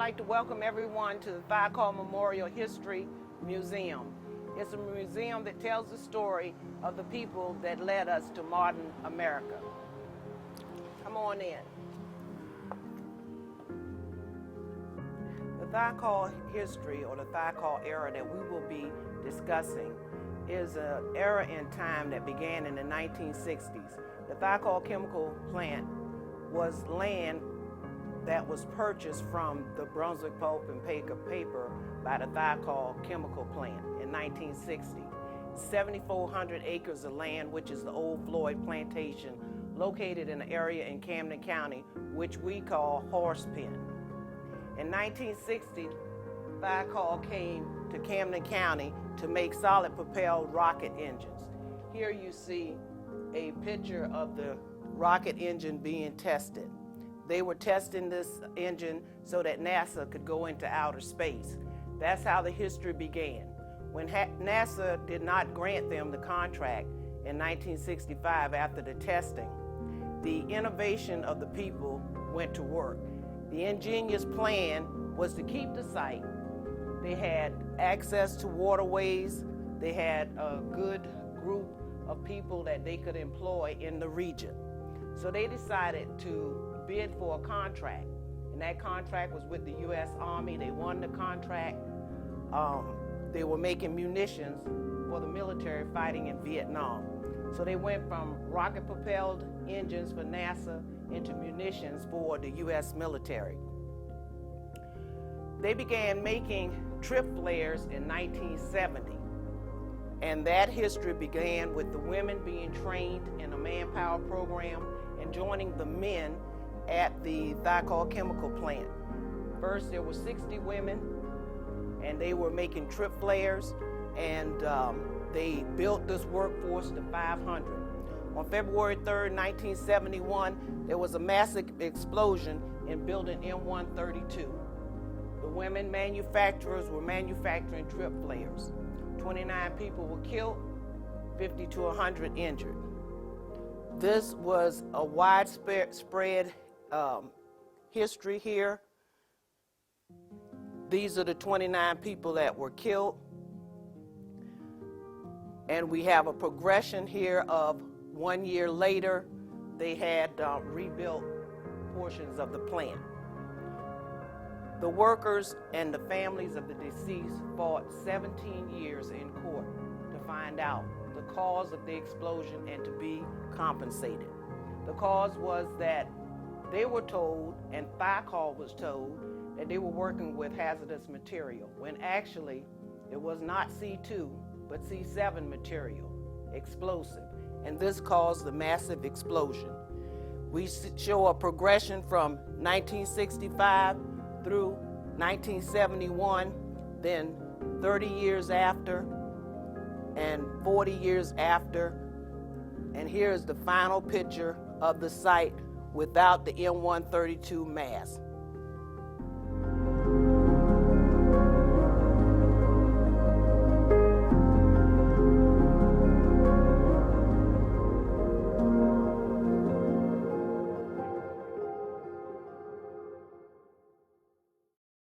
like to welcome everyone to the Thiokol Memorial History Museum. It's a museum that tells the story of the people that led us to modern America. Come on in. The Thiokol history, or the Thiokol era that we will be discussing, is an era in time that began in the 1960s. The Thiokol Chemical Plant was land that was purchased from the Brunswick Pulp and Paper by the Thiokol Chemical Plant in 1960. 7,400 acres of land, which is the old Floyd Plantation, located in an area in Camden County, which we call Horsepen. In 1960, Thiokol came to Camden County to make solid propelled rocket engines. Here you see a picture of the rocket engine being tested. They were testing this engine so that NASA could go into outer space. That's how the history began. When NASA did not grant them the contract in 1965 after the testing, the innovation of the people went to work. The ingenious plan was to keep the site. They had access to waterways. They had a good group of people that they could employ in the region. So they decided to bid for a contract, and that contract was with the U.S. Army. They won the contract. They were making munitions for the military fighting in Vietnam. So they went from rocket-propelled engines for NASA into munitions for the U.S. military. They began making trip flares in 1970, and that history began with the women being trained in a manpower program and joining the men at the Thiokol Chemical Plant. First, there were 60 women, and they were making trip flares, and they built this workforce to 500. On February 3rd, 1971, there was a massive explosion in building M132. The women manufacturers were manufacturing trip flares. 29 people were killed, 50 to 100 injured. This was a widespread history here. These are the 29 people that were killed. And we have a progression here of 1 year later, they had rebuilt portions of the plant. The workers and the families of the deceased fought 17 years in court to find out the cause of the explosion and to be compensated. The cause was that they were told, and Thiokol was told, that they were working with hazardous material, when actually it was not C2, but C7 material, explosive, and this caused the massive explosion. We show a progression from 1965 through 1971, then 30 years after, and 40 years after, and here's the final picture of the site without the M132 mass.